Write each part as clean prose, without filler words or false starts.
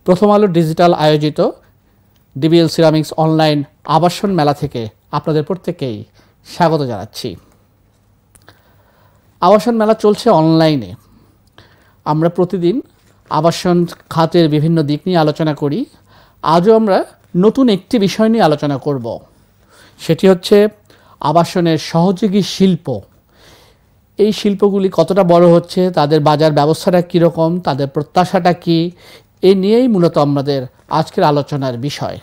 প্রথম আলো ডিজিটাল আয়োজিত ডিবিএল সিরামিক্স অনলাইন আবাসন মেলা থেকে আপনাদের প্রত্যেককেই স্বাগত জানাচ্ছি। আবাসন মেলা চলছে অনলাইনে। আমরা প্রতিদিন আবাসন খাতের বিভিন্ন দিক নিয়ে আলোচনা করি। আজও আমরা নতুন একটি বিষয় নিয়ে আলোচনা করব, সেটি হচ্ছে আবাসনের সহযোগী শিল্প। এই শিল্পগুলি কতটা বড় হচ্ছে, তাদের বাজার ব্যবস্থাটা কীরকম, তাদের প্রত্যাশাটা কী, এই নিয়েই মূলত আমাদের আজকের আলোচনার বিষয়।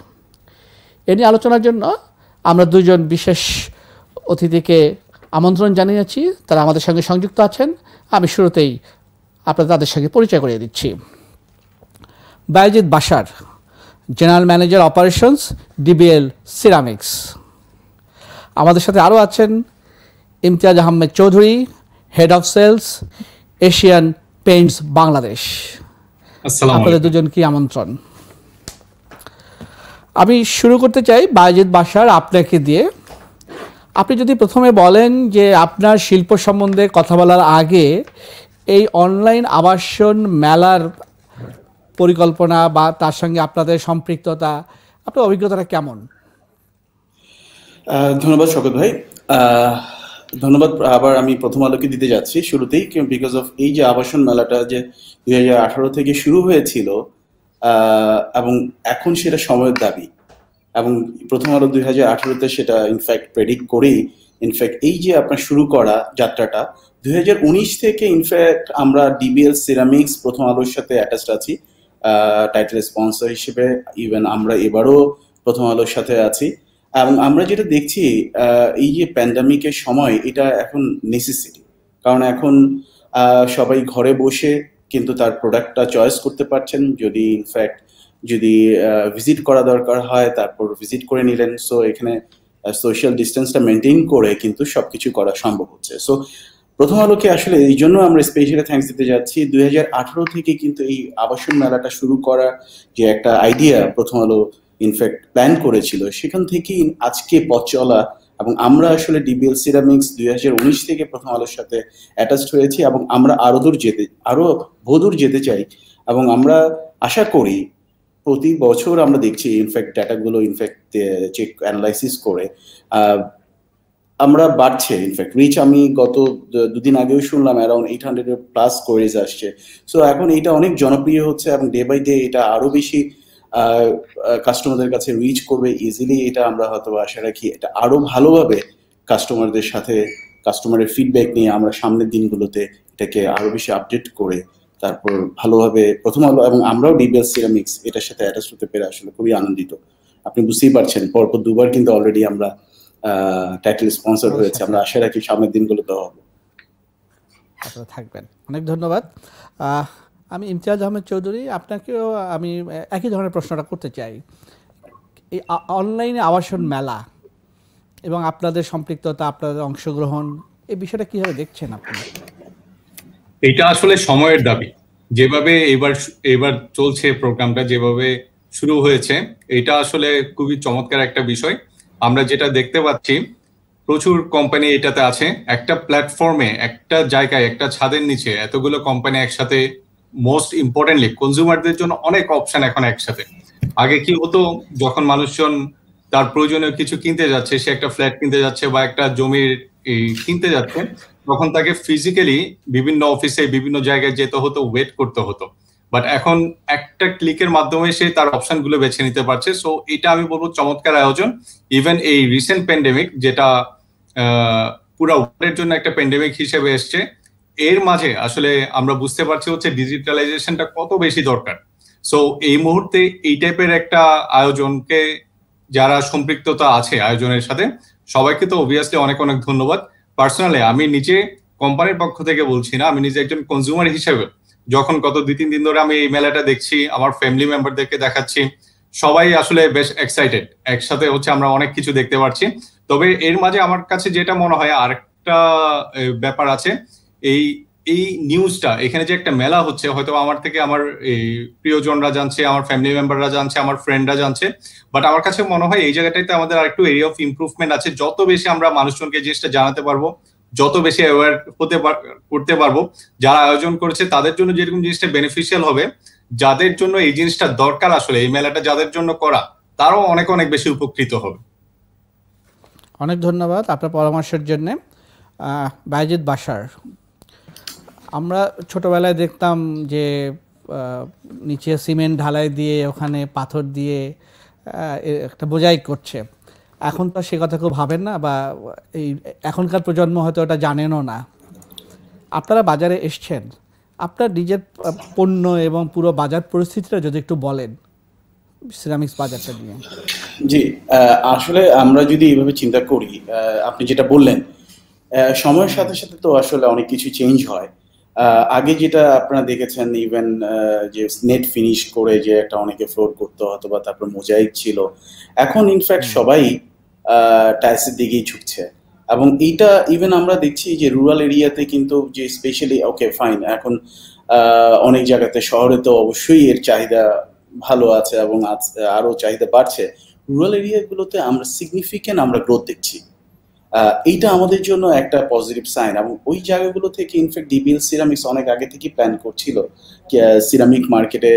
এ নিয়ে আলোচনার জন্য আমরা দুজন বিশেষ অতিথিকে আমন্ত্রণ জানিয়েছি, তারা আমাদের সঙ্গে সংযুক্ত আছেন। আমি শুরুতেই আপনাদের তাদের সঙ্গে পরিচয় করিয়ে দিচ্ছি। Bayezid Bashar, general manager operations, DBL Ceramics. আমাদের সাথে আরও আছেন Imtiaz Ahmed Chowdhury, head of sales, Asian Paints Bangladesh. আপনাদের দুজনকে আমন্ত্রণ। আমি শুরু করতে চাই বায়েজিদ বাশার আপনাকে দিয়ে। আপনি যদি প্রথমে বলেন যে আপনার শিল্প সম্বন্ধে কথা বলার আগে এই অনলাইন আবাসন মেলার পরিকল্পনা বা তার সঙ্গে আপনাদের সম্পৃক্ততা, আপনার অভিজ্ঞতাটা কেমন? ধন্যবাদ শওকত ভাই। ধন্যবাদ। আবার আমি প্রথম আলোকে দিতে যাচ্ছি শুরুতেই, বিকজ অফ এই যে আবাসন মেলাটা যে 2018 থেকে শুরু হয়েছিল এবং এখন সেটা সময়ের দাবি, এবং প্রথম আলো 2018-তে সেটা ইনফ্যাক্ট প্রেডিক্ট করেই ইনফ্যাক্ট এই যে আপনার শুরু করা যাত্রাটা 2019 থেকে ইনফ্যাক্ট আমরা ডিবিএল সিরামিক্স প্রথম আলোর সাথে অ্যাটাচড আছি টাইটেল স্পন্সর হিসেবে। ইভেন আমরা এবারও প্রথম আলোর সাথে আছি, এবং আমরা যেটা দেখছি এই যে প্যান্ডামিকের সময় এটা এখন নেসেসিটি, কারণ এখন সবাই ঘরে বসে কিন্তু তার প্রোডাক্টটা চয়েস করতে পারছেন। যদি ভিজিট করা দরকার হয় তারপর ভিজিট করে নিলেন। সো এখানে সোশ্যাল ডিস্টেন্সটা মেনটেন করে কিন্তু সবকিছু করা সম্ভব হচ্ছে। সো প্রথম আলোকে আসলে এই জন্য আমরা স্পেশালি থ্যাঙ্কস দিতে যাচ্ছি। 2018 থেকে কিন্তু এই আবাসন মেলাটা শুরু করা যে একটা আইডিয়া প্রথম আলো ইনফ্যাক্ট প্ল্যান করেছিল, সেখান থেকেই আজকে পথ চলা। এবং আমরা আসলে ডিবিএল সিরামিক্স 2019 থেকে প্রথম আলোর সাথে অ্যাটাচড হয়েছি, এবং আমরা আরো বহুদূর যেতে চাই। এবং আমরা আশা করি প্রতি বছর আমরা দেখছি ইনফ্যাক্ট ডাটাগুলো ইনফ্যাক্ট চেক অ্যানালাইসিস করে আমরা বাড়ছে। ইনফ্যাক্ট রিচ আমি গত দুদিন আগেও শুনলাম অ্যারাউন্ড 800+ কোয়েরিজ আসছে। সো এখন এটা অনেক জনপ্রিয় হচ্ছে, এবং ডে বাই ডে এটা আরো বেশি কাস্টমারদের কাছে রিচ করবে ইজিলি। এটা আমরা হয়তো আশা রাখি এটা আরো ভালোভাবে কাস্টমারদের সাথে কাস্টমারের ফিডব্যাক নিয়ে আমরা সামনের দিনগুলোতে এটাকে আরো বেশি আপডেট করে তারপর ভালোভাবে প্রথম আলো এবং আমরাও ডিবিএল সিরামিক্স এটার সাথে অ্যাটাচ হতে পেরে আসলে খুবই আনন্দিত। আপনি বুঝতেই পারছেন পরপর দুবার কিন্তু অলরেডি আমরা টাইটেল স্পন্সর হয়েছে। আমরা আশা রাখি সামনের দিনগুলোতে হবে। আপনারা থাকবেন। অনেক ধন্যবাদ। আমি ইমতিয়াজ আহমেদ চৌধুরী, আপনাকেও আমি একই ধরনের প্রশ্নটা করতে চাই। এই অনলাইনে আবাসন মেলা এবং আপনাদের সম্পৃক্ততা, আপনাদের অংশগ্রহণ, এই বিষয়টা কিভাবে দেখছেন আপনি? এটা আসলে সময়ের দাবি। যেভাবে এবার চলছে প্রোগ্রামটা, যেভাবে শুরু হয়েছে, এটা আসলে খুবই চমৎকার একটা বিষয়। আমরা যেটা দেখতে পাচ্ছি প্রচুর কোম্পানি এটাতে আছে। একটা প্ল্যাটফর্মে, একটা জায়গায়, একটা ছাদের নিচে এতগুলো কোম্পানি একসাথে, মোস্ট ইম্পর্টেন্টলি কনজিউমারদের জন্য অনেক অপশন এখন একসাথে। আগে কি হতো, যখন মানুষজন তার প্রয়োজনীয় কিছু কিনতে যাচ্ছে, সে একটা ফ্ল্যাট কিনতে যাচ্ছে বা একটা জমির কিনতে যাচ্ছে, তখন তাকে ফিজিক্যালি বিভিন্ন অফিসে বিভিন্ন জায়গায় যেতে হতো, ওয়েট করতে হতো। বাট এখন একটা ক্লিকের মাধ্যমে সে তার অপশনগুলো বেছে নিতে পারছে। সো এটা আমি বলবো চমৎকার আয়োজন। ইভেন এই রিসেন্ট প্যান্ডেমিক, যেটা পুরো ওয়ার্ল্ডের জন্য একটা প্যান্ডেমিক হিসেবে এসছে, এর মাঝে আসলে আমরা বুঝতে পারছি হচ্ছে ডিজিটালাইজেশনটা কত বেশি দরকার। সো এই মুহূর্তে এই টাইপের একটা আয়োজনকে যারা সম্পৃক্ততা আছে আয়োজনের সাথে, সবাইকে তো অবভিয়াসলি অনেক অনেক ধন্যবাদ। পার্সোনালি আমি নিজে কোম্পানির পক্ষ থেকে বলছি না, আমি নিজে একজন কনজিউমার হিসেবে যখন গত 2-3 দিন ধরে আমি এই মেলাটা দেখছি, আমার ফ্যামিলি মেম্বারদেরকে দেখাচ্ছি, সবাই আসলে বেশ এক্সাইটেড। একসাথে হচ্ছে আমরা অনেক কিছু দেখতে পাচ্ছি। তবে এর মাঝে আমার কাছে যেটা মনে হয় আরেকটা ব্যাপার আছে, এই নিউজটা, এখানে যে একটা মেলা হচ্ছে, হয়তো আমার থেকে আমার প্রিয়জনরা জানছে, আমার ফ্যামিলি মেম্বাররা জানছে, আমার ফ্রেন্ডরা জানছে, বাট আমার কাছে মনে হয় এই জায়গাটাতে আমাদের আরেকটু এরিয়া অফ ইমপ্রুভমেন্ট আছে। যত বেশি আমরা মানুষজনকে জিনিসটা জানাতে পারবো, যত বেশি অ্যাওয়্যার করতে পারবো, যারা আয়োজন করেছে তাদের জন্য যেরকম জিনিসটা বেনিফিশিয়াল হবে, যাদের জন্য এই জিনিসটা দরকার, আসলে এই মেলাটা যাদের জন্য করা, তারাও অনেক অনেক বেশি উপকৃত হবে। অনেক ধন্যবাদ আপনার পরামর্শের জন্যে। বাইজিদ বাশার, আমরা ছোটবেলায় দেখতাম যে নিচে সিমেন্ট ঢালাই দিয়ে ওখানে পাথর দিয়ে একটা মোজাইক করছে। এখন তো সে কথা কেউ ভাবেন না, বা এই এখনকার প্রজন্ম হয়তো ওটা জানেনও না। আপনারা বাজারে এসছেন, আপনার নিজের পণ্য এবং পুরো বাজার পরিস্থিতিটা যদি একটু বলেন সিরামিক্স বাজারটা নিয়ে। জি, আসলে আমরা যদি এইভাবে চিন্তা করি, আপনি যেটা বললেন, সময়ের সাথে সাথে তো আসলে অনেক কিছু চেঞ্জ হয়। আগে যেটা আপনারা দেখেছেন, ইভেন যে নেট ফিনিশ করে যে একটা অনেকে ফ্লোর করতে হতো, বা তারপর মোজাইক ছিল, এখন ইনফ্যাক্ট সবাই টাইলসের দিকেই ঝুঁকছে। এবং এইটা ইভেন আমরা দেখছি যে রুরাল এরিয়াতে কিন্তু, যে স্পেশালি ওকে ফাইন, এখন অনেক জায়গাতে, শহরে তো অবশ্যই এর চাহিদা ভালো আছে এবং আরো চাহিদা বাড়ছে। রুরাল এরিয়াগুলোতে আমরা সিগনিফিক্যান্ট আমরা গ্রোথ দেখছি। এইটা আমাদের জন্য একটা পজিটিভ সাইন। এবং ওই জায়গাগুলো থেকে ইনফ্যাক্ট ডিবিএল সিরামিক্স অনেক আগে থেকে প্ল্যান করছিল সিরামিক মার্কেটে।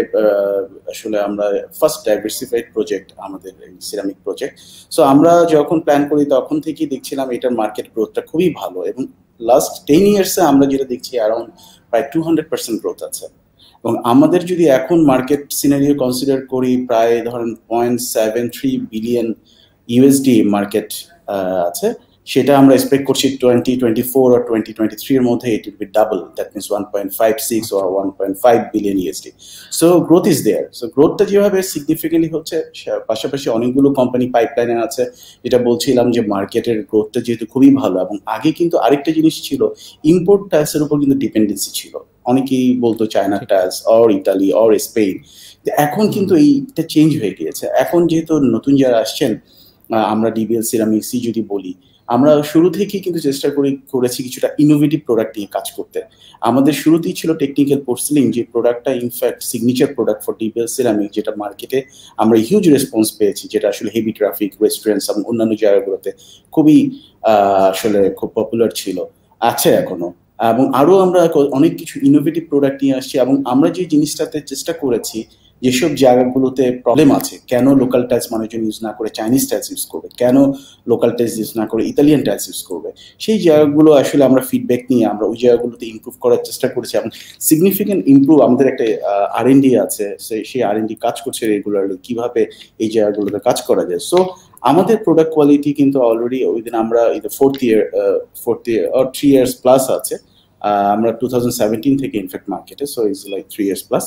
আসলে আমরা ফার্স্ট ডাইভার্সিফাইড প্রজেক্ট আমাদের সিরামিক প্রজেক্ট। সো আমরা যখন প্ল্যান করি তখন থেকেই দেখছিলাম এটার মার্কেট গ্রোথটা খুবই ভালো, এবং লাস্ট 10 ইয়ার্সে আমরা যেটা দেখছি অ্যারাউন্ড প্রায় 200% গ্রোথ আছে। এবং আমাদের যদি এখন মার্কেট সিনারিও কনসিডার করি, প্রায় ধরেন $0.73 বিলিয়ন ইউএসডি মার্কেট আছে, সেটা আমরা এক্সপেক্ট করছি 2024 or 2023 এর মধ্যে it will be double, that means 1.56 or 1.5 billion USD. So growth is there. So গ্রোথটা যেভাবে সিগনিফিকেন্টলি হচ্ছে, পাশাপাশি অনেকগুলো কোম্পানি পাইপলাইনে আছে। যেটা বলছিলাম যে মার্কেটের গ্রোথটা যেহেতু খুবই ভালো, এবং আগে কিন্তু আরেকটা জিনিস ছিল, ইম্পোর্ট টাইলসের উপর কিন্তু ডিপেন্ডেন্সি ছিল। অনেকেই বলতো China tiles or Italy or Spain. এখন কিন্তু এইটা চেঞ্জ হয়ে গিয়েছে। এখন যেহেতু নতুন যারা আসছেন, আমরা ডিবিএল সিরামিক্সই যদি বলি, আমরা শুরু থেকেই কিন্তু চেষ্টা করেছি কিছুটা ইনোভেটিভ প্রোডাক্ট নিয়ে কাজ করতে। আমাদের শুরুতেই ছিল টেকনিক্যাল পোর্সেলিন, যে প্রোডাক্টটা in fact signature product for DBL ceramic, যেটা মার্কেটে আমরা হিউজ রেসপন্স পেয়েছি, যেটা আসলে হেভি ট্রাফিক, রেস্টুরেন্টস এবং অন্যান্য জায়গাগুলোতে খুবই আসলে খুব পপুলার ছিল, আছে এখনো। এবং আরো আমরা অনেক কিছু ইনোভেটিভ প্রোডাক্ট নিয়ে আসছি। এবং আমরা যে জিনিসটাতে চেষ্টা করেছি, যেসব জায়গাগুলোতে প্রবলেম আছে, কেন লোকাল টাইলস মানুষজন ইউজ না করে চাইনিজ টাইলস ইউজ করবে, কেন লোকাল টাইলস ইউজ না করে ইতালিয়ান টাইলস ইউজ করবে, সেই জায়গাগুলো আসলে আমরা ফিডব্যাক নিয়ে আমরা ওই জায়গাগুলোতে ইমপ্রুভ করার চেষ্টা করেছি। এবং সিগনিফিকেন্ট ইমপ্রুভ, আমাদের একটা R&D আছে, সেই R&D কাজ করছে রেগুলারলি, কিভাবে এই জায়গাগুলোতে কাজ করা যায়। সো আমাদের প্রোডাক্ট কোয়ালিটি কিন্তু অলরেডি ওইদিন আমরা fourth year or 3 years plus আছে। আমরা 2017 থেকে ইনফ্যাক্ট মার্কেটে, so it's like 3 years plus.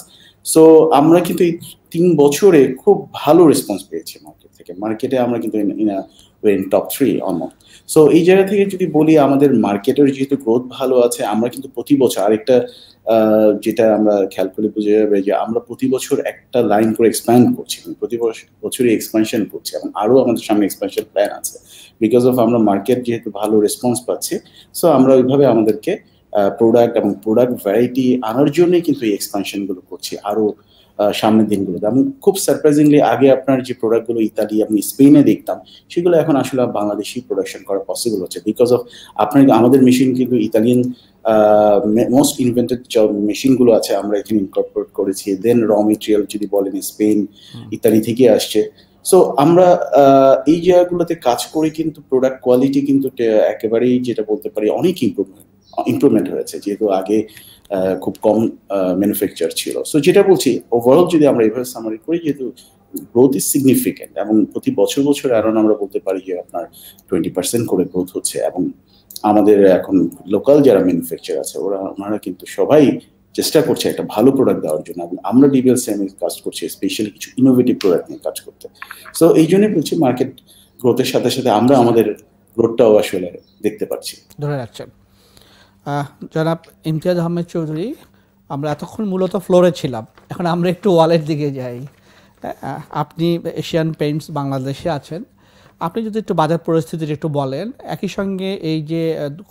So আমরা কিন্তু এই 3 বছরে খুব ভালো রেসপন্স পেয়েছি মার্কেট থেকে। মার্কেটে আমরা কিন্তু ইন টপ 3 অলমোস্ট। সো এই জায়গা থেকে যদি বলি, আমাদের মার্কেটের যেহেতু গ্রোথ ভালো আছে, আমরা কিন্তু প্রতি বছর আরেকটা যেটা আমরা খেয়াল করে বুঝে যাবে, যে আমরা প্রতি বছর একটা লাইন করে এক্সপ্যান্ড করছি, প্রতি বছরই এক্সপ্যানশন করছি, এবং আরো আমাদের সামনে এক্সপ্যানশন প্ল্যান আছে। বিকজ অফ আমরা মার্কেট যেহেতু ভালো রেসপন্স পাচ্ছি, সো আমরা ওইভাবে আমাদেরকে প্রোডাক্ট এবং প্রোডাক্ট ভ্যারাইটি আনার জন্যই কিন্তু এই এক্সপানশন গুলো করছি আরো সামনের দিনগুলোতে। আমি খুব সারপ্রাইজিংলি আগে আপনার যে প্রোডাক্টগুলো ইতালি এবং স্পেনে দেখতাম, সেগুলো এখন আসলে বাংলাদেশি প্রোডাকশন করা পসিবল হচ্ছে, বিকজ অফ আমাদের মেশিন কিন্তু ইতালিয়ান মোস্ট ইনভেন্টেড মেশিনগুলো আছে, আমরা এখানে ইনকর্পোরেট করেছি। দেন র মেটেরিয়াল যদি বলেন, স্পেন ইতালি থেকে আসছে। সো আমরা এই জায়গাগুলোতে কাজ করে কিন্তু প্রোডাক্ট কোয়ালিটি কিন্তু একেবারেই যেটা বলতে পারি অনেক ইমপ্রুভমেন্ট হয়েছে, যেহেতু আগে খুব কম ম্যানুফ্যাকচার ছিল। সো যেটা বলছি, ওভারঅল যদি আমরা এইভাবে সামারি করি, যেহেতু গ্রোথ ইজ সিগনিফিকেন্ট, এবং প্রতি বছর অ্যারাউন্ড আমরা বলতে পারি যে আপনার 20% করে গ্রোথ হচ্ছে। এবং আমাদের এখন লোকাল যারা ম্যানুফ্যাকচার আছে, ওনারা কিন্তু সবাই চেষ্টা করছে একটা ভালো প্রোডাক্ট দেওয়ার জন্য, এবং আমরা ডিবিএল সিরামিক্স কাজ করছি স্পেশালি কিছু ইনোভেটিভ প্রোডাক্ট নিয়ে কাজ করতে। সো এই জন্যই বলছি, মার্কেট গ্রোথের সাথে সাথে আমরা আমাদের গ্রোথটাও আসলে দেখতে পাচ্ছি, ধরে রাখছেন। জনাব ইমতিয়াজ আহমেদ চৌধুরী, আমরা এতক্ষণ মূলত ফ্লোরে ছিলাম, এখন আমরা একটু ওয়ালের দিকে যাই। আপনি এশিয়ান পেইন্টস বাংলাদেশে আছেন, আপনি যদি একটু বাজার পরিস্থিতির একটু বলেন, একই সঙ্গে এই যে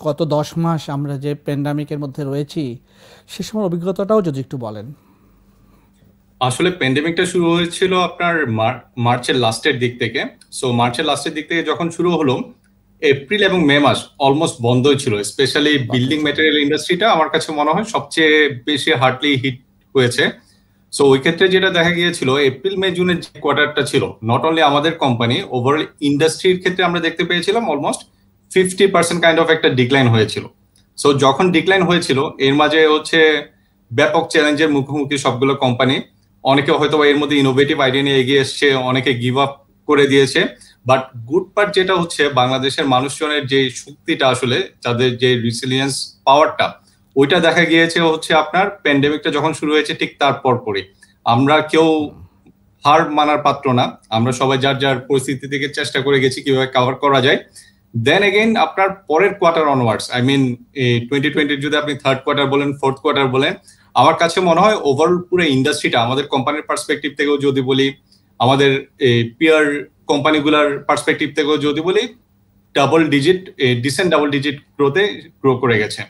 গত 10 মাস আমরা যে প্যান্ডামিকের মধ্যে রয়েছি, সে সময় অভিজ্ঞতাটাও যদি একটু বলেন। আসলে প্যান্ডেমিকটা শুরু হয়েছিল আপনার মার্চের লাস্টের দিক থেকে। সো মার্চের লাস্টের দিক থেকে যখন শুরু হলো, এপ্রিল এবং মে মাস অলমোস্ট বন্ধই ছিল। স্পেশালি বিল্ডিং ম্যাটেরিয়াল ইন্ডাস্ট্রিটা আমার কাছে মনে হয় সবচেয়ে বেশি হার্ডলি হিট হয়েছে। সো ওই ক্ষেত্রে যেটা দেখা গিয়েছিল এপ্রিল মে জুনের যে কোয়ার্টারটা ছিল, নট অনলি আমাদের কোম্পানি, ওভারঅল ইন্ডাস্ট্রির ক্ষেত্রে আমরা দেখতে পেয়েছিলাম অলমোস্ট 50% কাইন্ড অফ একটা ডিক্লাইন হয়েছিল। সো যখন ডিক্লাইন হয়েছিল এর মাঝে হচ্ছে ব্যাপক চ্যালেঞ্জের মুখোমুখি সবগুলো কোম্পানি। অনেকে হয়তো এর মধ্যে ইনোভেটিভ আইডিয়া নিয়ে এগিয়ে এসছে, অনেকে গিভ আপ করে দিয়েছে। বাট গুড পার্ট যেটা হচ্ছে বাংলাদেশের মানুষজনের যে শক্তিটা, আসলে তাদের যে রিসিলিয়েন্স পাওয়ারটা, ওইটা দেখা গিয়েছে হচ্ছে আপনার প্যান্ডেমিকটা যখন শুরু হয়েছে ঠিক তারপর পরে আমরা কেউ হার মানার পাত্র না, আমরা সবাই যার যার পরিস্থিতি থেকে চেষ্টা করে গেছি কিভাবে কভার করা যায়। দেন এগেইন আপনার পরের কোয়ার্টার অনওয়ার্ডস, আই মিন 2020 যদি আপনি থার্ড কোয়ার্টার বলেন, ফোর্থ কোয়ার্টার বলেন, আমার কাছে মনে হয় ওভারঅল পুরো ইন্ডাস্ট্রিটা, আমাদের কোম্পানির পার্সপেক্টিভ থেকেও যদি বলি, আমাদের পিয়ার কোম্পানিগুলোর পার্সপেক্টিভ থেকেও যদি বলি, ডিসেন্ট ডাবল ডিজিট গ্রো করে গেছে।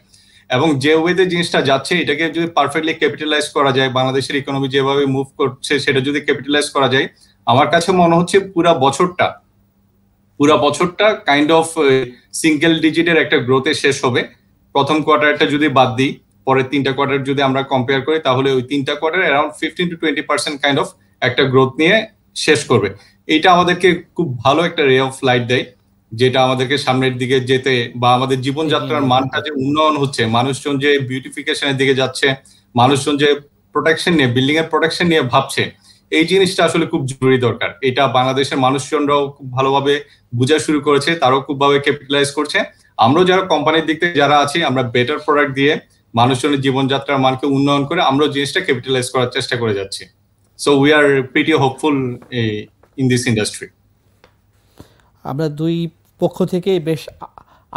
এবং যে ওয়েতে জিনিসটা যাচ্ছে এটাকে যদি পারফেক্টলি ক্যাপিটালাইজ করা যায়, বাংলাদেশের ইকোনমি যেভাবে মুভ করছে সেটা যদি ক্যাপিটালাইজ করা যায়, আমার কাছে মনে হচ্ছে পুরা বছরটা কাইন্ড অফ সিঙ্গেল ডিজিটের একটা গ্রোথে শেষ হবে। প্রথম কোয়ার্টারটা যদি বাদ দিই, পরের 3টা কোয়ার্টার যদি আমরা কম্পেয়ার করি, তাহলে ওই 3টা কোয়ার্টার অ্যারাউন্ড 15-20% কাইন্ড অফ একটা গ্রোথ নিয়ে শেষ করবে। এইটা আমাদেরকে খুব ভালো একটা রে অফ লাইট দেয়, যেটা আমাদেরকে সামনের দিকে যেতে বা আমাদের জীবনযাত্রার মানটা যে উন্নয়ন হচ্ছে, মানুষজন যে বিউটিফিকেশনের দিকে যাচ্ছে, মানুষজন যে প্রোটেকশন নিয়ে, বিল্ডিং এর প্রোটেকশন নিয়ে ভাবছে, এই জিনিসটা আসলে খুব জরুরি দরকার। এটা বাংলাদেশের মানুষজনরাও খুব ভালোভাবে বোঝা শুরু করেছে, তারাও খুব ভাবে ক্যাপিটালাইজ করছে। আমরাও যারা কোম্পানির দিক থেকে যারা আছি, আমরা বেটার প্রোডাক্ট দিয়ে মানুষজনের জীবনযাত্রার মানকে উন্নয়ন করে আমরা জিনিসটা ক্যাপিটালাইজ করার চেষ্টা করে যাচ্ছি। So we are pretty hopeful in this industry. আমরা দুই পক্ষ থেকে বেশ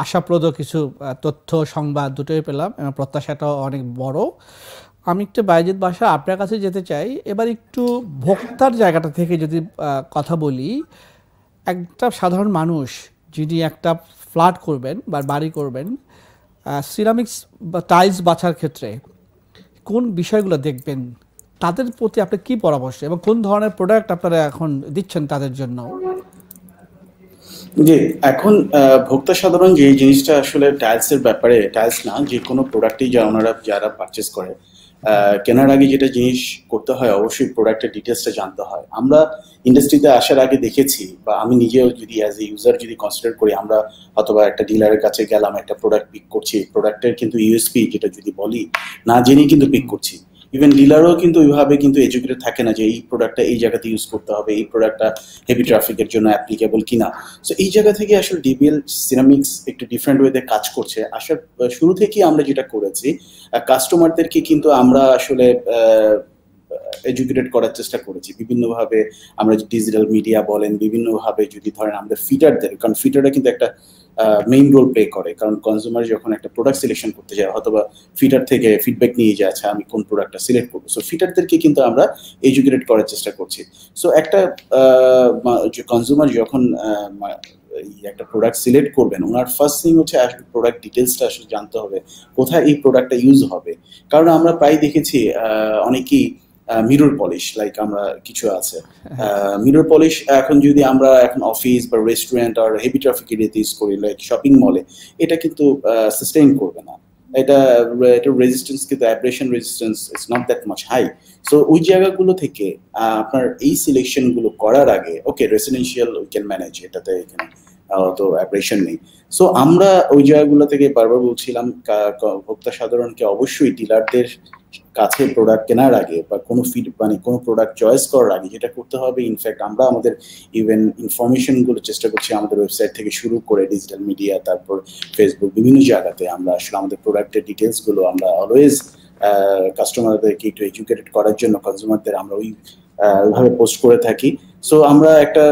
আশাপ্রদ কিছু তথ্য সংবাদ দুটোই পেলাম এবং প্রত্যাশাটাও অনেক বড়। আমি একটু বাইজিদ বাশা আপনার কাছে যেতে চাই। এবার একটু ভোক্তার জায়গাটা থেকে যদি কথা বলি, একটা সাধারণ মানুষ যিনি একটা ফ্ল্যাট করবেন বা বাড়ি করবেন, সিরামিক্স বা টাইলস বাছার ক্ষেত্রে কোন বিষয়গুলো দেখবেন, তাদের প্রতি আপনার কি পরামর্শ এবং কোন ধরনের প্রোডাক্ট আপনারা এখন দিচ্ছেন তাদের জন্য? যে এখন ভোক্তা সাধারণ যে জিনিসটা আসলে টাইলসের ব্যাপারে, টাইলস না যে কোনো প্রোডাক্টই যারা পারচেস করে, কেনার আগে যেটা জিনিস করতে হয়, অবশ্যই প্রোডাক্টের ডিটেলসটা জানতে হয়। আমরা ইন্ডাস্ট্রিতে আসার আগে দেখেছি, বা আমি নিজেও যদি অ্যাজ এ ইউজার যদি কনসিডার করি, আমরা অথবা একটা ডিলারের কাছে গেলাম, একটা প্রোডাক্ট পিক করছি, প্রোডাক্টের কিন্তু ইউএসপি যেটা যদি বলি, না জেনেই কিন্তু পিক করছি। ইভেন ডিলারও কিন্তু ওইভাবে কিন্তু এডুকেটেড থাকে না যে এই প্রোডাক্টটা এই জায়গাতে ইউজ করতে হবে, এই প্রোডাক্টটা হেভি ট্রাফিকের জন্য অ্যাপ্লিকেবল কিনা। সো এই জায়গা থেকে আসলে ডিবিএল সিরামিক্স একটু ডিফারেন্ট ওয়েতে কাজ করছে। আসার শুরু থেকেই আমরা যেটা করেছি, কাস্টমারদেরকে কিন্তু আমরা আসলে এডুকেটেড করার চেষ্টা করেছি বিভিন্নভাবে। আমরা ডিজিটাল মিডিয়া বলেন, বিভিন্নভাবে যদি ধরেন আমাদের ফিটারদের, কারণ ফিটাররা কিন্তু একটা মেইন রোল প্লে করে, কারণ কনজিউমার যখন একটা প্রোডাক্ট সিলেকশন করতে যায়, অথবা ফিটার থেকে ফিডব্যাক নিয়ে যায়, আচ্ছা আমি কোন প্রোডাক্টটা সিলেক্ট করবো, সো ফিটারদেরকে কিন্তু আমরা এডুকেটেড করার চেষ্টা করছি। সো একটা কনজিউমার যখন একটা প্রোডাক্ট সিলেক্ট করবেন, ওনার ফার্স্ট থিং হচ্ছে আসলে প্রোডাক্ট ডিটেলসটা আসলে জানতে হবে, কোথায় এই প্রোডাক্টটা ইউজ হবে। কারণ আমরা প্রায় দেখেছি অনেকেই মিরর পলিশ, লাইক আমরা কিছু আছে মিরর পলিশ, এখন যদি আমরা এখন অফিস বা রেস্টুরেন্ট আর হেভি ট্রাফিক এরিয়াতে ইউজ করি, লাইক শপিং মলে, এটা কিন্তু সাস্টেইন করবে না। এটা রেজিস্ট্যান্স কিন্তু abrasion resistance is not that much high. So ওই জায়গাগুলো থেকে আপনার এই সিলেকশনগুলো করার আগে, okay residential we can manage, এটাতে এখানে তো অ্যাব্রেশন নেই। সো আমরা ওই জায়গাগুলো থেকে বারবার বলছিলাম ভোক্তা সাধারণকে অবশ্যই ডিলারদের কাছে প্রোডাক্ট কেনার আগে বা কোনো কোনো প্রোডাক্ট চয়েস করার আগে যেটা করতে হবে, ইনফ্যাক্ট আমরা আমাদের ইভেন ইনফরমেশনগুলো চেষ্টা করছি আমাদের ওয়েবসাইট থেকে শুরু করে ডিজিটাল মিডিয়া, তারপর ফেসবুক, বিভিন্ন জায়গাতে আমরা আসলে আমাদের প্রোডাক্টের ডিটেলসগুলো আমরা অলওয়েজ কাস্টমারদেরকে একটু এডুকেটেড করার জন্য, কনজিউমারদের আমরা ওইভাবে পোস্ট করে থাকি। সো আমরা একটা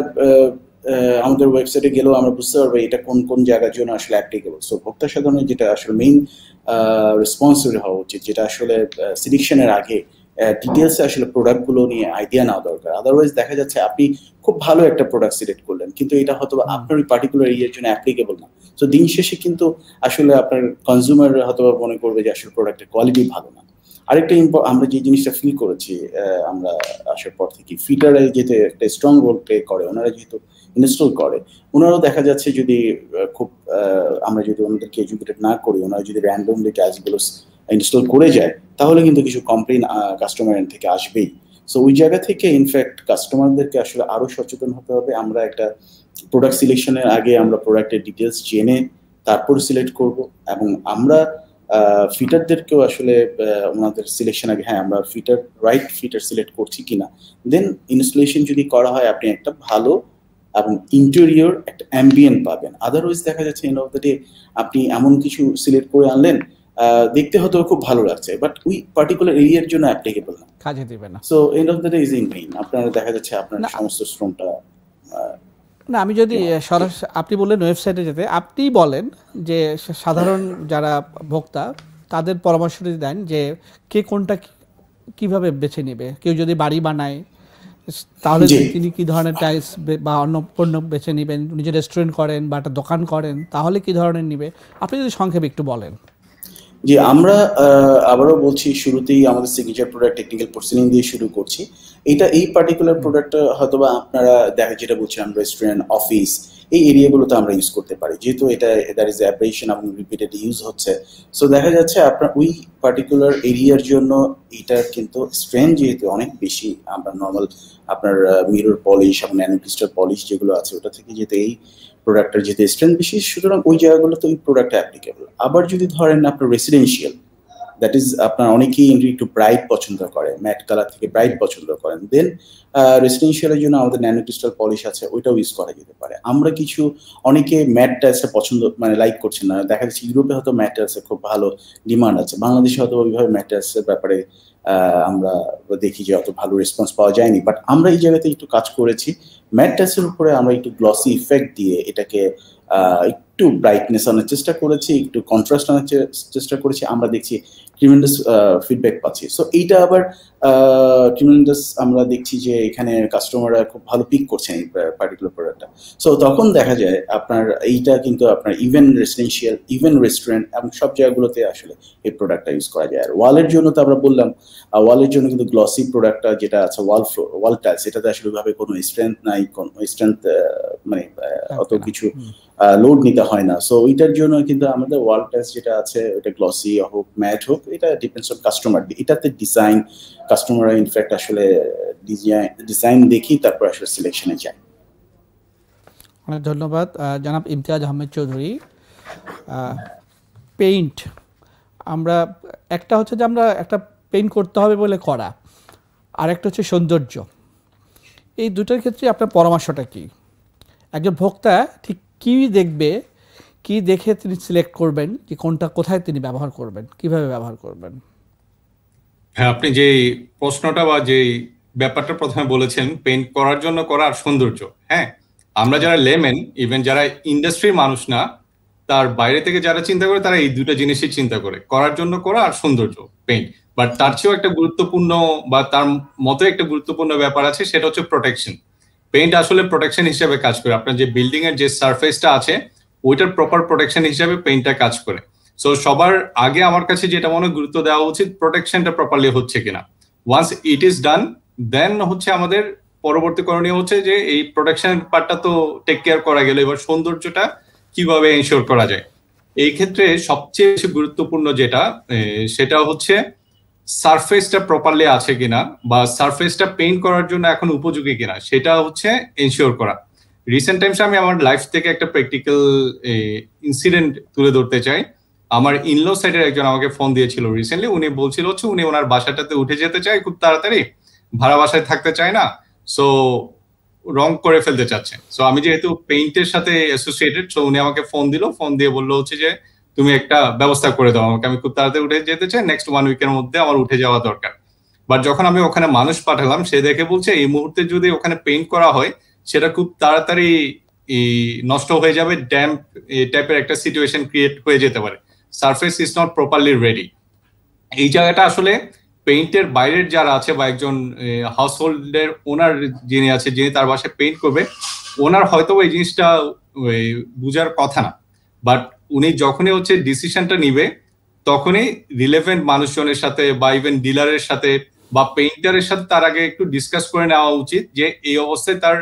আমাদের ওয়েবসাইটে গেলেও আমরা বুঝতে পারবো এটা কোন কোন জায়গার জন্য আসলে অ্যাপ্লিকেবল। সো ভোক্তা সাধারণের যেটা আসলে মেইন রেসপন্সিবল হওয়া উচিত, যেটা আসলে সিলেকশনের আগে ডিটেলসে আসলে প্রোডাক্টগুলো নিয়ে আইডিয়া নেওয়া দরকার। আদারওয়াইজ দেখা যাচ্ছে আপনি খুব ভালো একটা প্রোডাক্ট সিলেক্ট করলেন, কিন্তু এটা হয়তো আপনার ওই পার্টিকুলার ইয়ের জন্য অ্যাপ্লিকেবল না। তো দিন শেষে কিন্তু আসলে আপনার কনজিউমার হয়তো মনে করবে যে আসলে প্রোডাক্টের কোয়ালিটি ভালো না। আরেকটা আমরা যে জিনিসটা ফিল করেছি আমরা আসার পর থেকে, ফিটারে যেহেতু একটা স্ট্রং রোল প্লে করে, ওনারা যেহেতু ইনস্টল করে, ওনারাও দেখা যাচ্ছে যদি খুব আমরা যদি ওনাদেরকে এডুকেটেড না করি, ওনারা যদি র্যান্ডমলি টাইলসগুলো ইনস্টল করে যায়, তাহলে কিন্তু কিছু কমপ্লেইন কাস্টমার থেকে আসবেই। সো ওই জায়গা থেকে ইনফ্যাক্ট কাস্টমারদেরকে আসলে আরো সচেতন হতে হবে। আমরা একটা প্রোডাক্ট সিলেকশনের আগে আমরা প্রোডাক্টের ডিটেলস জেনে তারপর সিলেক্ট করব, এবং আমরা ফিটারদেরকেও আসলে ওনাদের সিলেকশন আগে হ্যাঁ আমরা রাইট ফিটার সিলেক্ট করছি কিনা, দেন ইনস্টলেশন যদি করা হয় আপনি একটা ভালো এবং ইন্টেরিয়র একটা অ্যাম্বিয়েন্ট পাবেন। আদারওয়াইজ দেখা যাচ্ছে এন্ড অফ দ্য ডে আপনি এমন কিছু সিলেক্ট করে আনলেন দেখতে হয়তো খুব ভালো লাগছে, বাট ওই পার্টিকুলার এরিয়ার জন্য অ্যাপ্লিকেবল না, কাজে দিবে না। So end of the day is in vein. আপনার দেখা যাচ্ছে আপনার সমস্ত শ্রমটা না, আমি যদি সরাসরি আপনি বললেন ওয়েবসাইটে যেতে, আপনি বলেন যে সাধারণ যারা ভোক্তা তাদের পরামর্শ যদি দেন যে কে কোনটা কিভাবে বেছে নেবে। কেউ যদি বাড়ি বানায় তাহলে তিনি কি ধরনের টাইলস বা অন্য পণ্য বেছে নেবেন, নিজে রেস্টুরেন্ট করেন বা একটা দোকান করেন তাহলে কি ধরনের নেবে, আপনি যদি সংক্ষেপে একটু বলেন। জি, আমরা আবারও বলছি শুরুতেই আমাদের সিগনেচার প্রোডাক্ট টেকনিক্যাল পোর্সেলিং দিয়ে শুরু করছি। এই পার্টিকুলার প্রোডাক্টটা হয়তোবা আপনারা যেটা বলছিলাম রেস্টুরেন্ট, অফিস, এই এরিয়াগুলোতে আমরা ইউজ করতে পারি, যেহেতু এটা দ্যাট ইজ অ্যাপ্লিকেশন এবং রিপিটেড ইউজ হচ্ছে। সো দেখা যাচ্ছে আপনার ওই পার্টিকুলার এরিয়ার জন্য এটার কিন্তু স্ট্রেন্থ যেহেতু অনেক বেশি, আমরা নর্মাল আপনার মিরর পলিশ এবং ন্যানো ক্রিস্টাল পলিশ যেগুলো আছে ওটা থেকে যেহেতু এই প্রোডাক্টের যেহেতু স্ট্রেন্থ বেশি, সুতরাং ওই জায়গাগুলোতে ওই প্রোডাক্ট অ্যাপ্লিকেবল। আবার যদি ধরেন আপনার রেসিডেন্সিয়াল, দ্যাট ইজ আপনার অনেকেই একটু ব্রাইট পছন্দ করে, ম্যাট কালার থেকে ব্রাইট পছন্দ করেন, দেন রেসিডেন্সিয়ালের জন্য আমাদের ন্যানো ক্রিস্টাল পলিশ আছে, ওইটাও ইউজ করা যেতে পারে। আমরা অনেকে ম্যাট টাইলসটা পছন্দ লাইক করছেন না, দেখা যাচ্ছে ইউরোপে হয়তো ম্যাট টাইলসের খুব ভালো ডিমান্ড আছে, বাংলাদেশে হয়তো ওইভাবে ম্যাট টাইলসের ব্যাপারে আমরা দেখি যে অত ভালো রেসপন্স পাওয়া যায়নি, বাট আমরা এই জায়গাতে একটু কাজ করেছি। ম্যাট টাইলসের উপরে আমরা একটু গ্লসি ইফেক্ট দিয়ে এটাকে একটু ব্রাইটনেস আনার চেষ্টা করেছি, একটু কন্ট্রাস্ট আনার চেষ্টা করেছি, আমরা দেখছি ট্রিমেন্ডাস ফিডব্যাক পাচ্ছি। সো এইটা আবার ট্রিমেন্ডাস আমরা দেখছি যে এখানে কাস্টমাররা খুব ভালো পিক করছেন এই পার্টিকুলার প্রোডাক্টটা। সো তখন দেখা যায় আপনার এইটা কিন্তু আপনার ইভেন রেসিডেন্সিয়াল, ইভেন রেস্টুরেন্ট এবং সব জায়গাগুলোতে আসলে এই প্রোডাক্টটা ইউজ করা যায়। আর ওয়ালের জন্য তো আমরা বললাম, ওয়ালের জন্য কিন্তু গ্লসি প্রোডাক্টটা যেটা আছে ওয়াল টাইলস, এটাতে আসলে ওইভাবে কোনো স্ট্রেংথ নাই, কোনো স্ট্রেংথ অত কিছু লোড নিতে হয় না। সো ওইটার জন্য কিন্তু আমাদের ওয়াল টাইলস যেটা আছে ওটা গ্লসি হোক ম্যাট হোক, এটা ডিপেন্ডস অন কাস্টমার। এটাতে ডিজাইন কাস্টমাররা ইনফ্যাক্ট আসলে ডিজাইন দেখি তারপর আসলে সিলেকশনে যায়। অনেক ধন্যবাদ জনাব ইমতিয়াজ আহমেদ চৌধুরী। পেইন্ট আমরা একটা হচ্ছে যে আমরা একটা পেইন্ট করতে হবে বলে করা, আর একটা হচ্ছে সৌন্দর্য। এই দুটোর ক্ষেত্রে আপনার পরামর্শটা কি? একজন ভোক্তা ঠিক কী দেখবে, কি দেখে তিনি সিলেক্ট করবেন যে কোনটা কোথায় তিনি ব্যবহার করবেন, কিভাবে ব্যবহার করবেন? হ্যাঁ, আপনি যে প্রশ্নটা বা যে ব্যাপারটা প্রথমে বলেছেন পেইন্ট করার জন্য করা আর সৌন্দর্য, হ্যাঁ আমরা যারা লেমেন, ইভেন যারা ইন্ডাস্ট্রির মানুষ না, তার বাইরে থেকে যারা চিন্তা করে তারা এই দুটো জিনিসই চিন্তা করে, করার জন্য করা আর সৌন্দর্য পেইন্ট। বাট তার চেয়েও একটা গুরুত্বপূর্ণ বা তার মতো একটা গুরুত্বপূর্ণ ব্যাপার আছে, সেটা হচ্ছে প্রোটেকশন। পেইন্ট আসলে প্রোটেকশন হিসেবে কাজ করে। আপনার যে বিল্ডিং এর যে সারফেসটা আছে ওইটার প্রপার প্রোটেকশন হিসেবে পেইন্টটা কাজ করে। সো সবার আগে আমার কাছে যেটা মনে গুরুত্ব দেওয়া উচিত, প্রোটেকশনটা প্রপারলি হচ্ছে কিনা। ওয়ান্স ইট ইজ ডান, দেন হচ্ছে আমাদের পরবর্তী করণীয় হচ্ছে যে এই প্রোটেকশনের পার্টটা তো টেক কেয়ার করা গেল, এবার সৌন্দর্যটা কিভাবে এনশিওর করা যায়। এই ক্ষেত্রে সবচেয়ে বেশি গুরুত্বপূর্ণ যেটা, সেটা হচ্ছে সারফেসটা প্রপারলি আছে কিনা বা সারফেসটা পেইন্ট করার জন্য এখন উপযোগী কিনা, সেটা হচ্ছে এনশিওর করা। রিসেন্ট টাইমসে আমি আমার লাইফ থেকে একটা প্র্যাকটিক্যাল ইনসিডেন্ট তুলে ধরতে চাই। আমার ইনলো সাইডের একজন আমাকে ফোন দিয়েছিল রিসেন্টলি, উনি বলছিল হচ্ছে উনি ওনার বাসাটাতে উঠে যেতে চায় খুব তাড়াতাড়ি, ভাড়া বাসায় থাকতে চায় না, সো রং করে ফেলতে চাচ্ছে। সো আমি যেহেতু পেইন্টের সাথে অ্যাসোসিয়েটেড, সো উনি আমাকে ফোন দিয়ে বললো হচ্ছে যে তুমি একটা ব্যবস্থা করে দাও আমাকে, আমি খুব তাড়াতাড়ি উঠে যেতে চাই, নেক্সট 1 উইকের মধ্যে আমার উঠে যাওয়া দরকার। বাট যখন আমি ওখানে মানুষ পাঠালাম, সে দেখে বলছে এই মুহূর্তে যদি ওখানে পেইন্ট করা হয় সেটা খুব তাড়াতাড়ি নষ্ট হয়ে যাবে, ড্যাম্প টাইপের একটা সিচুয়েশন ক্রিয়েট হয়ে যেতে পারে, surface is not properly ready. এই জায়গাটা আসলে পেইন্টের বাইরের যারা আছে বা একজন হাউস হোল্ডের ওনার যিনি আছে, যিনি তার বাসায় পেইন্ট করবে, ওনার হয়তো এই জিনিসটা বুঝার কথা না। বাট উনি যখনই হচ্ছে ডিসিশনটা নিবে, তখনই রিলেভেন্ট মানুষজনের সাথে বা ইভেন ডিলারের সাথে বা পেইন্টারের সাথে তার আগে একটু ডিসকাস করে নেওয়া উচিত যে এই অবস্থায় তার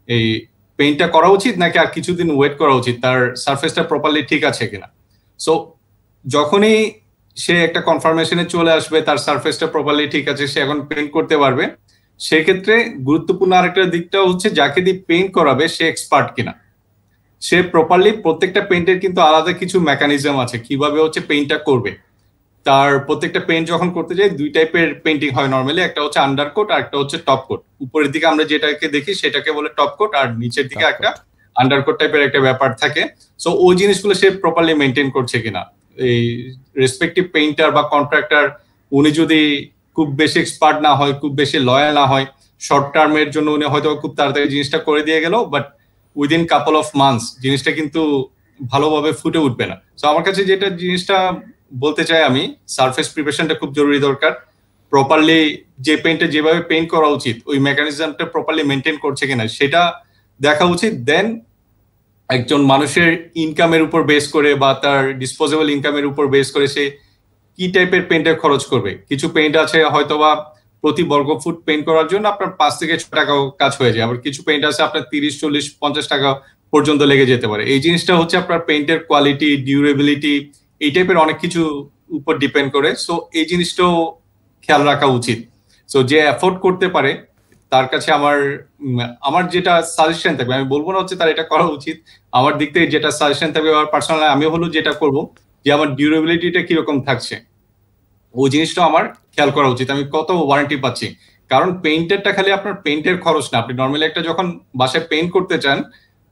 এই পেইন্টটা করা উচিত নাকি আর কিছুদিন ওয়েট করা উচিত, তার সারফেসটা প্রপারলি ঠিক আছে কিনা। সো যখনই সে একটা কনফার্মেশনে চলে আসবে তার সারফেসটা প্রপারলি ঠিক আছে, সে এখন পেইন্ট করতে পারবে, সেক্ষেত্রে গুরুত্বপূর্ণ আরেকটা দিকটা হচ্ছে যাকে দিয়ে পেইন্ট করাবে সে এক্সপার্ট কিনা, সে প্রপারলি প্রত্যেকটা পেইন্টের কিন্তু আলাদা কিছু মেকানিজম আছে কিভাবে হচ্ছে পেইন্টটা করবে। তার প্রত্যেকটা পেইন্ট যখন করতে যাই দুই টাইপের পেইন্টিং হয় নরমালি, একটা হচ্ছে আন্ডারকোট আর একটা হচ্ছে টপ কোট। উপরের দিকে আমরা যেটাকে দেখি সেটাকে বলে টপ কোট, আর নিচের দিকে একটা আন্ডারকোট টাইপের একটা ব্যাপার থাকে। সো ওই জিনিসগুলো সে প্রপারলি মেনটেন করছে কিনা, এই রেসপেক্টিভ পেইন্টার বা কন্ট্রাক্টর উনি যদি খুব বেশি এক্সপার্ট না হয়, খুব বেশি লয়াল না হয়, শর্ট টার্মের জন্য উনি হয়তো খুব তাড়াতাড়ি জিনিসটা করে দিয়ে গেল, but within couple of months জিনিসটা কিন্তু ভালোভাবে ফুটে উঠবে না। তো আমার কাছে যেটা জিনিসটা বলতে চাই আমি, সারফেস প্রিপারেশনটা খুব জরুরি দরকার। প্রপারলি যে পেইন্টে যেভাবে পেইন্ট করা উচিত ওই মেকানিজমটা প্রপারলি মেনটেন করছে কিনা সেটা দেখা উচিত। দেন একজন মানুষের ইনকামের উপর বেস করে বা তার ডিসপোজেবল ইনকামের উপর বেস করে সে কি টাইপের পেইন্টের খরচ করবে। কিছু পেইন্ট আছে হয়তোবা প্রতি বর্গ ফুট পেইন্ট করার জন্য আপনার 5 থেকে 6 টাকাও কাজ হয়ে যায়, আবার কিছু পেইন্ট আছে আপনার 30, 40, 50 টাকা পর্যন্ত লেগে যেতে পারে। এই জিনিসটা হচ্ছে আপনার পেইন্টের কোয়ালিটি, ডিউরেবিলিটি, এই টাইপের অনেক কিছু উপর ডিপেন্ড করে। সো এই জিনিসটাও খেয়াল রাখা উচিত। সো যে অ্যাফোর্ড করতে পারে তার কাছে আমার যেটা সাজেশন থাকবে, আমি বলবো না হচ্ছে তার এটা করা উচিত, আমার দিক থেকে যেটা সাজেশন থাকবে আমার পার্সোনালি আমি হলো যেটা করব যে আমার ডিউরেবিলিটিটা কিরকম থাকছে ওই জিনিসটা আমার খেয়াল করা উচিত, আমি কত ওয়ারেন্টি পাচ্ছি। কারণ পেইন্টেরটা খালি আপনার পেইন্টের খরচ না, আপনি নর্মালি একটা যখন বাসায় পেইন্ট করতে চান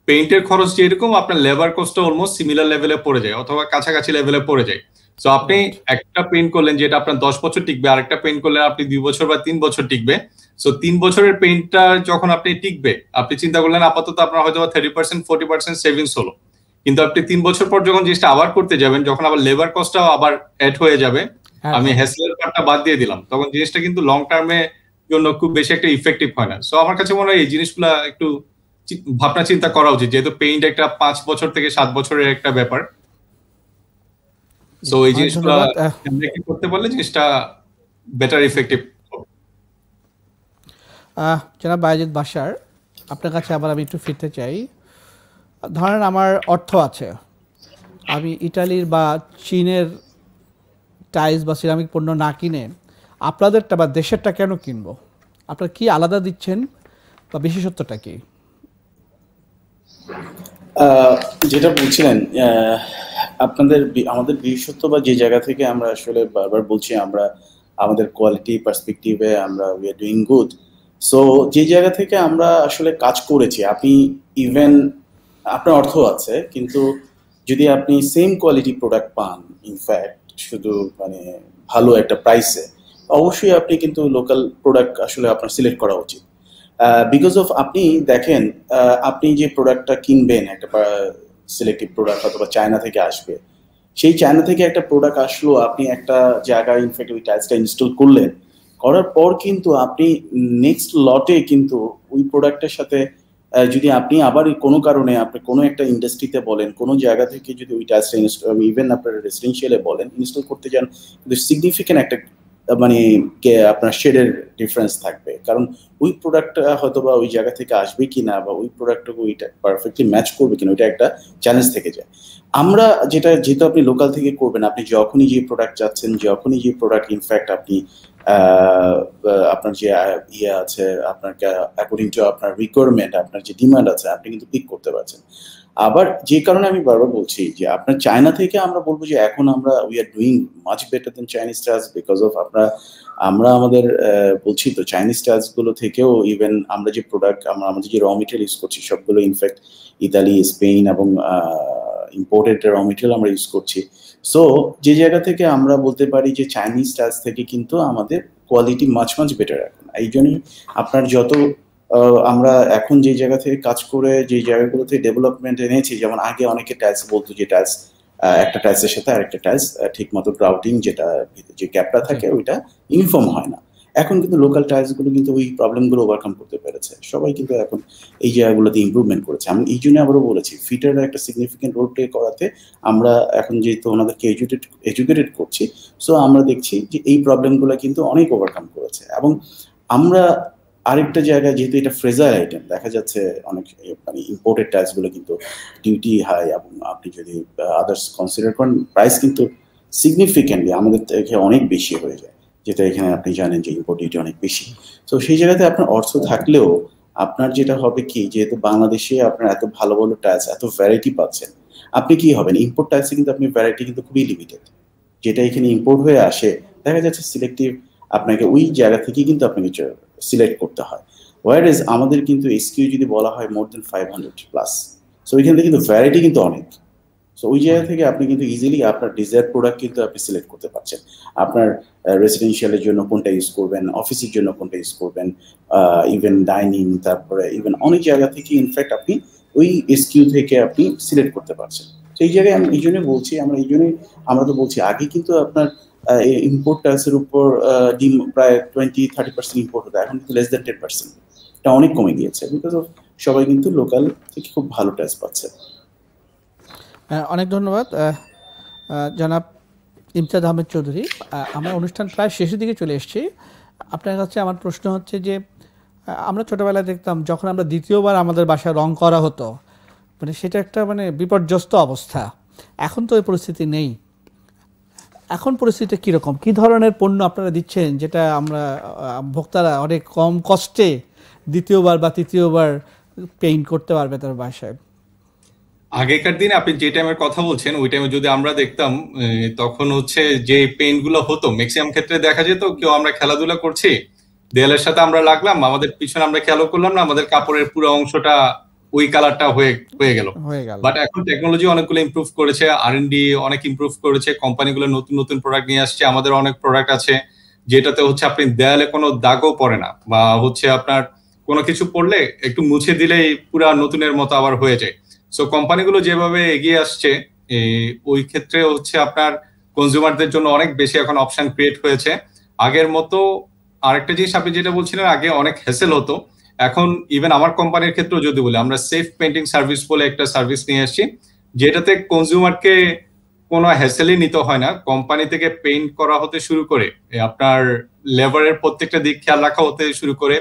পেইন্টের খরচ যেরকম আপনার লেবার কস্টটা অলমোস্ট সিমিলার লেভেলে পড়ে যায় অথবা কাছাকাছি লেভেলে পড়ে যায়। সো আপনি একটা পেইন্ট করলেন যেটা আপনার 10 বছর টিকবে, আরেকটা পেইন্ট করলেন আপনি 2 বছর বা 3 বছর টিকবে। সো 3 বছরের পেইন্টটা যখন আপনি টিকবে আপনি চিন্তা করলেন আপাতত আপনার হয়তো 30%, 40% সেভিংস হলো, কিন্তু আপনি 3 বছর পর যখন জিনিসটা আবার করতে যাবেন, যখন আবার লেবার কস্টটাও আবার অ্যাড হয়ে যাবে, আমি হ্যাসেলের পার্টটা বাদ দিয়ে দিলাম, তখন জিনিসটা কিন্তু লং টার্মে জন্য খুব বেশি একটা ইফেক্টিভ হয় না। সো আমার কাছে মনে হয় এই জিনিসগুলো একটু ভাবনা চিন্তা করা উচিত, যেহেতু পেইন্ট একটা 5 বছর থেকে 7 বছরের একটা ব্যাপার। সো এই জিনিসগুলো করতে পারলে জিনিসটা বেটার ইফেক্টিভ হবে। জনাব বায়েজিদ বাশার, আপনার কাছে আবার আমি একটু ফিরতে চাই। ধরেন আমার অর্থ আছে, আমি ইটালির বা চীনের টাইলস বা সিরামিক পণ্য না কিনে আপনাদেরটা বা দেশেরটা কেন কিনবো? আপনারা কি আলাদা দিচ্ছেন বা বিশেষত্বটা কি? যেটা বলছিলেন আমাদের বিশেষত্ব বা যে জায়গা থেকে আমরা আসলে বারবার বলছি আমরা আমাদের কোয়ালিটি পার্সপেক্টিভে আমরা we are doing good. So যে জায়গা থেকে আমরা আসলে কাজ করেছি, আপনি ইভেন আপনার অর্থ আছে কিন্তু যদি আপনি সেম কোয়ালিটি প্রোডাক্ট পান ইনফ্যাক্ট শুধু মানে ভালো একটা প্রাইসে, অবশ্যই আপনি কিন্তু লোকাল প্রোডাক্ট আসলে আপনার সিলেক্ট করা উচিত। বিকজ অফ আপনি দেখেন আপনি যে প্রোডাক্টটা কিনবেন একটা সিলেক্টিভ প্রোডাক্ট অথবা চায়না থেকে আসবে, সেই চায়না থেকে একটা প্রোডাক্ট আসলো, আপনি একটা জায়গায় ইনফ্যাক্ট ওই টাইলসটা ইনস্টল করলেন, করার পর কিন্তু আপনি নেক্সট লটে কিন্তু ওই প্রোডাক্টের সাথে যদি আপনি আবার কোনো কারণে আপনি কোনো একটা ইন্ডাস্ট্রিতে বলেন, কোনো জায়গা থেকে যদি ওই টাইলসটা ইনস্টল ইভেন আপনার রেসিডেন্সিয়ালে বলেন ইনস্টল করতে যান, কিন্তু সিগনিফিক্যান্ট একটা মানে আপনার শেডের ডিফারেন্স থাকবে, কারণ ওই প্রোডাক্টটা হয়তো বা ওই জায়গা থেকে আসবে কিনা বা ওই প্রোডাক্টটাকে ওইটা পারফেক্টলি ম্যাচ করবে কিনা, ওইটা একটা চ্যালেঞ্জ থেকে যায়। আমরা যেহেতু আপনি লোকাল থেকে করবেন, আপনি যখনই যে প্রোডাক্ট চাচ্ছেন, যখনই যে প্রোডাক্ট ইনফ্যাক্ট আপনি আপনার যে ইয়ে আছে আপনার অ্যাকর্ডিং টু আপনার রিকোয়ারমেন্ট, আপনার যে ডিমান্ড আছে আপনি কিন্তু পিক করতে পারছেন। আবার যে কারণে আমি বারবার বলছি যে আপনার চায়না থেকে আমরা বলবো যে এখন আমরা we are doing much better then Chinese tiles, because of আমরা আমাদের বলছি তো চাইনিজ টাইলস গুলো থেকেও ইভেন আমরা যে প্রোডাক্ট আমাদের যে র মেটেরিয়াল ইউজ করছি সবগুলো ইনফ্যাক্ট ইতালি, স্পেন এবং ইম্পোর্টেড র মেটেরিয়াল আমরা ইউজ করছি। সো যে জায়গা থেকে আমরা বলতে পারি যে চাইনিজ টাইলস থেকে কিন্তু আমাদের কোয়ালিটি মাচ বেটার এখন। এই জন্যই আপনার যত আমরা এখন যে জায়গা থেকে কাজ করে যে জায়গাগুলো থেকে ডেভেলপমেন্ট এনেছি, যেমন আগে অনেকে টাইলস বলতো যে টাইলস একটা টাইলসের সাথে আরেকটা টাইলস ঠিক মতো গ্রাউটিং যেটা যে গ্যাপটা থাকে ওইটা ইউনিফর্ম হয় না। এখন কিন্তু লোকাল টাইলসগুলো কিন্তু ওই প্রবলেমগুলো ওভারকাম করতে পেরেছে, সবাই কিন্তু এখন এই জায়গাগুলোতে ইমপ্রুভমেন্ট করেছে। আমি এই জন্য আবারও বলেছি ফিটাররা একটা সিগনিফিকেন্ট রোল প্লে করাতে আমরা এখন যেহেতু ওনাদেরকে এডুকেটেড করছি, সো আমরা দেখছি যে এই প্রবলেমগুলো কিন্তু অনেক ওভারকাম করেছে। এবং আমরা আরেকটা জায়গায় যেহেতু এটা ফ্রেজার আইটেম, দেখা যাচ্ছে অনেক মানে ইম্পোর্টেড টাইলসগুলো কিন্তু ডিউটি হাই এবং আপনি যদি আদার্স কনসিডার করেন প্রাইস কিন্তু সিগনিফিকেন্টলি আমাদের থেকে অনেক বেশি হয়ে যায়, যেটা এখানে আপনি জানেন যে ইম্পোর্ট ডিউটি অনেক বেশি। তো সেই জায়গাতে আপনার অর্থ থাকলেও আপনার যেটা হবে কি, যেহেতু বাংলাদেশে আপনার এত ভালো ভালো টাইলস, এত ভ্যারাইটি পাচ্ছেন, আপনি কি হবেন, ইম্পোর্ট টাইলসে কিন্তু আপনি ভ্যারাইটি কিন্তু খুবই লিমিটেড। যেটা এখানে ইম্পোর্ট হয়ে আসে দেখা যাচ্ছে সিলেক্টিভ, আপনাকে ওই জায়গা থেকে কিন্তু আপনাকে সিলেক্ট করতে হয়। ওয়ারেজ আমাদের কিন্তু এসকিউ যদি বলা হয় মোর দেন 500+, সো ওইখান থেকে কিন্তু ভ্যারাইটি কিন্তু অনেক। সো ওই জায়গা থেকে আপনি কিন্তু ইজিলি আপনার ডিজায়ার প্রোডাক্ট কিন্তু আপনি সিলেক্ট করতে পারছেন। আপনার রেসিডেন্সিয়ালের জন্য কোনটা ইউজ করবেন, অফিসের জন্য কোনটা ইউজ করবেন, ইভেন ডাইনিং, তারপরে ইভেন অনেক জায়গা থেকে ইনফ্যাক্ট আপনি ওই এসকিউ থেকে আপনি সিলেক্ট করতে পারছেন। তো এই জায়গায় আমি এই জন্যই বলছি, আমরা তো বলছি আগে কিন্তু আপনার ইম্পোর্ট ট্যাক্সের উপর প্রায় 20-30% ইম্পোর্ট হতো, এখন কিন্তু লেস দেন 10%। এটা অনেক কমে গিয়েছে বিকজ অফ সবাই কিন্তু লোকাল থেকে খুব ভালো ট্যাক্স পাচ্ছে। অনেক ধন্যবাদ জনাব ইমতিয়াজ আহমেদ চৌধুরী। আমরা অনুষ্ঠান প্রায় শেষের দিকে চলে এসেছি। আপনার কাছে আমার প্রশ্ন হচ্ছে যে আমরা ছোটোবেলায় দেখতাম যখন আমরা দ্বিতীয়বার আমাদের বাসায় রং করা হতো, মানে সেটা একটা মানে বিপর্যস্ত অবস্থা। এখন তো ওই পরিস্থিতি নেই। এখন পরিস্থিতিটা কীরকম, কী ধরনের পণ্য আপনারা দিচ্ছেন যেটা আমরা ভোক্তারা অনেক কম কষ্টে দ্বিতীয়বার বা তৃতীয়বার পেইন্ট করতে পারবে তার বাসায়? আগেকার দিনে আপনি যে টাইমের কথা বলছেন ওই টাইমে যদি আমরা দেখতাম তখন হচ্ছে যে পেইন্ট গুলো হতো ম্যাক্সিমাম ক্ষেত্রে দেখা যেত কেউ আমরা খেলাধুলা করছি, দেয়ালের সাথে আমরা লাগলাম, আমাদের পিছনে আমরা খেয়াল করলাম না, আমাদের কাপড়ের পুরো অংশটা ওই কালারটা হয়ে গেল। বাট এখন টেকনোলজি অনেকগুলো ইমপ্রুভ করেছে, আর&ডি অনেক ইমপ্রুভ করেছে, কোম্পানিগুলো নতুন নতুন প্রোডাক্ট নিয়ে আসছে। আমাদের অনেক প্রোডাক্ট আছে যেটাতে হচ্ছে আপনি দেয়ালে কোনো দাগও পড়ে না, বা হচ্ছে আপনার কোনো কিছু পড়লে একটু মুছে দিলেই পুরা নতুনের মতো আবার হয়ে যায়। সো কোম্পানিগুলো যেভাবে এগিয়ে আসছে ওই ক্ষেত্রে হচ্ছে আপনার কনজিউমারদের জন্য অনেক বেশি এখন অপশন ক্রিয়েট হয়েছে। আগের মতো আরেকটা জিনিস আপনি যেটা বলছিলেন আগে অনেক হ্যাসেল হতো, এখন ইভেন আমার কোম্পানির ক্ষেত্রেও যদি বলি আমরা সেফ পেইন্টিং সার্ভিস বলে একটা সার্ভিস নিয়ে আসছি, যেটাতে কনজিউমারকে কোনো হ্যাসেলই নিতে হয় না। কোম্পানি থেকে পেইন্ট করা হতে শুরু করে আপনার লেবারের প্রত্যেকটা দিক খেয়াল রাখা হতে শুরু করে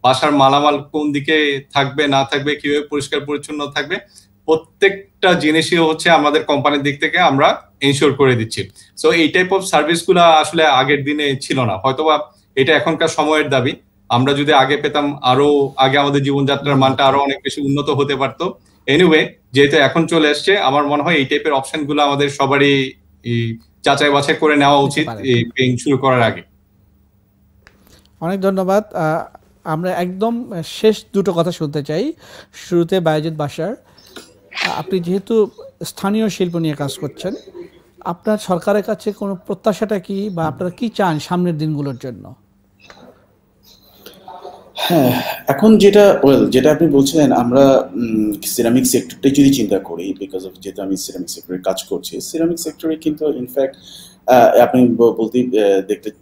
বাসার মালামাল কোন দিকে থাকবে না থাকবে, কিভাবে পরিষ্কার পরিচ্ছন্ন থাকবে, প্রত্যেকটা জিনিসই হচ্ছে আমাদের কোম্পানির দিক থেকে আমরা এনশিওর করে দিচ্ছি। সো এই টাইপ অফ সার্ভিস গুলা আসলে আগের দিনে ছিল না, হয়তোবা এটা এখনকার সময়ের দাবি। আমরা যদি আগে পেতাম আরো আগে আমাদের জীবনযাত্রার মানটা আরো অনেক বেশি উন্নত হতে পারতো। এনিওয়ে যেহেতু এখন চলে আসছে আমার মনে হয় এই টাইপের অপশন গুলো আমাদের সবারই যাচাই বাছাই করে নেওয়া উচিত এই পেইন্ট শুরু করার আগে। অনেক ধন্যবাদ। আমরা একদম শেষ দুটো কথা শুনতে চাই। শুরুতে বায়েজিদ বাশার, আপনি যেহেতু স্থানীয় শিল্প নিয়ে কাজ করছেন, আপনার সরকারের কাছে কোনো প্রত্যাশাটা কি, বা আপনারা কি চান সামনের দিনগুলোর জন্য? হ্যাঁ, এখন যেটা আপনি বলছিলেন, আমরা সিরামিক সেক্টরটাই যদি চিন্তা করি, বিকজ অফ যেহেতু আমি সিরামিক সেক্টরে কাজ করছি, সিরামিক সেক্টরে কিন্তু ইনফ্যাক্ট আপনি বলতেই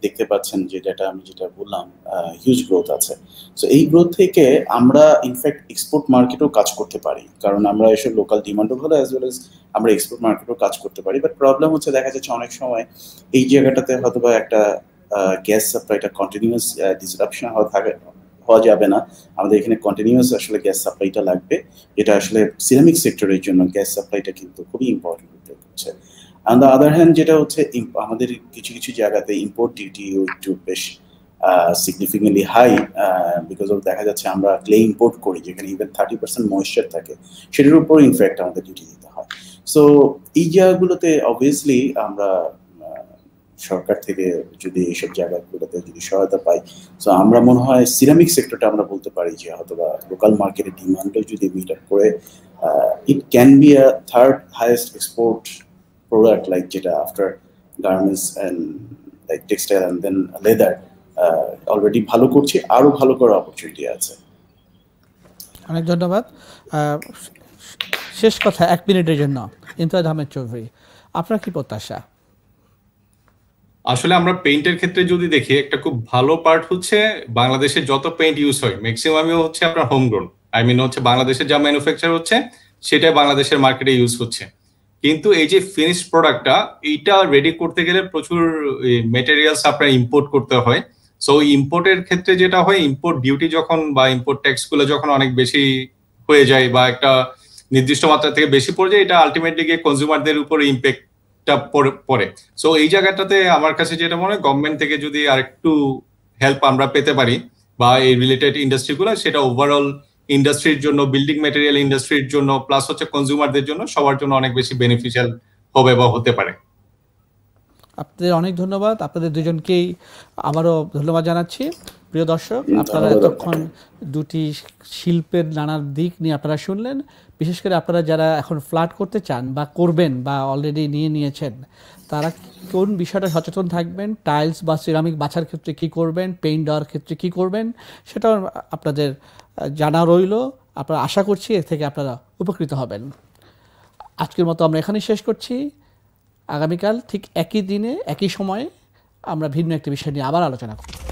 দেখতে পাচ্ছেন যে আমি যেটা বললাম হিউজ গ্রোথ আছে। সো এই গ্রোথ থেকে আমরা ইনফ্যাক্ট এক্সপোর্ট মার্কেটেও কাজ করতে পারি, কারণ আমরা এসব লোকাল ডিমান্ডও ভালো অ্যাজ ওয়েল এজ আমরা এক্সপোর্ট মার্কেটেও কাজ করতে পারি। বাট প্রবলেম হচ্ছে দেখা যাচ্ছে অনেক সময় এই জায়গাটাতে হয়তো বা একটা গ্যাস সাপ্লাইটা কন্টিনিউয়াস ডিসরাপশন হওয়া যাবে না। আমাদের এখানে কন্টিনিউয়াস আসলে গ্যাস সাপ্লাইটা লাগবে, যেটা আসলে সিরামিক সেক্টরের জন্য গ্যাস সাপ্লাইটা কিন্তু খুবই ইম্পর্টেন্ট হচ্ছে। অন দ্য আদার হ্যান্ড যেটা হচ্ছে আমাদের কিছু কিছু জায়গাতে ইম্পোর্ট ডিউটি একটু বেশ সিগনিফিকেন্টলি হাই, বিকজ অফ দেখা যাচ্ছে আমরা ক্লে ইম্পোর্ট করি যেখানে ইভেন 30% ময়েশ্চার থাকে, সেটার উপর ইনফ্যাক্ট আমাদের ডিউটি দিতে হয়। সো এই জায়গাগুলোতে অবভিয়াসলি আমরা সরকার থেকে যদি এইসব জায়গাগুলোতে যদি সহায়তা পাই, সো আমরা মনে হয় সিরামিক সেক্টরটা আমরা বলতে পারি যে হয়তো বা লোকাল মার্কেটের ডিমান্ডও যদি মিট আপ করে, it can be a third highest export product, like যেটা after garments and like textile and then leather already ভালো করছে, আরও ভালো করার অপরচুনিটি আছে। অনেক ধন্যবাদ। শেষ কথা 1 মিনিটের জন্য ইমতিয়াজ আহমেদ চৌধুরী, আপনার কি প্রত্যাশা? আসলে আমরা পেইন্টের ক্ষেত্রে যদি দেখি একটা খুব ভালো পার্ট হচ্ছে বাংলাদেশে যত পেইন্ট ইউজ হয় ম্যাক্সিমামই হচ্ছে আপনার হোমগ্রোন, আই মিন হচ্ছে বাংলাদেশে যা ম্যানুফ্যাকচার হচ্ছে সেটাই বাংলাদেশের মার্কেটে ইউজ হচ্ছে। কিন্তু এই যে ফিনিশড প্রোডাক্টটা এইটা রেডি করতে গেলে প্রচুর মেটেরিয়ালস আপনার ইম্পোর্ট করতে হয়। সো ইম্পোর্টের ক্ষেত্রে যেটা হয়, ইম্পোর্ট ডিউটি যখন বা ইম্পোর্ট ট্যাক্স গুলো যখন অনেক বেশি হয়ে যায় বা একটা নির্দিষ্ট মাত্রা থেকে বেশি পড়ে যায়, এটা আলটিমেটলি গিয়ে কনজিউমারদের উপর ইম্প্যাক্ট পড়ে। সো এই জায়গাটাতে আমার কাছে যেটা মনে হয় গভর্নমেন্ট থেকে যদি আরেকটু হেল্প আমরা পেতে পারি, বা এই রিলেটেড ইন্ডাস্ট্রিগুলো, সেটা ওভারঅল ইন্ডাস্ট্রির জন্য, বিল্ডিং ম্যাটেরিয়াল ইন্ডাস্ট্রির জন্য, প্লাস হচ্ছে কনজিউমারদের জন্য, সবার জন্য অনেক বেশি বেনিফিশিয়াল হবে বা হতে পারে। আপনাদের অনেক ধন্যবাদ, আপনাদের দুজনকেই আবারও ধন্যবাদ জানাচ্ছি। প্রিয় দর্শক, আপনারা এতক্ষণ দুটি শিল্পের নানা দিক নিয়ে আপনারা শুনলেন। বিশেষ করে আপনারা যারা এখন ফ্ল্যাট করতে চান বা করবেন বা অলরেডি নিয়েছেন, তারা কোন বিষয়টা সচেতন থাকবেন, টাইলস বা সিরামিক বাছার ক্ষেত্রে কি করবেন, পেইন্ট দেওয়ার ক্ষেত্রে কি করবেন, সেটাও আপনাদের জানা রইল। আপনারা আশা করছি এর থেকে আপনারা উপকৃত হবেন। আজকের মতো আমরা এখানেই শেষ করছি। আগামীকাল ঠিক একই দিনে একই সময়ে আমরা ভিন্ন একটি বিষয় নিয়ে আবার আলোচনা করব।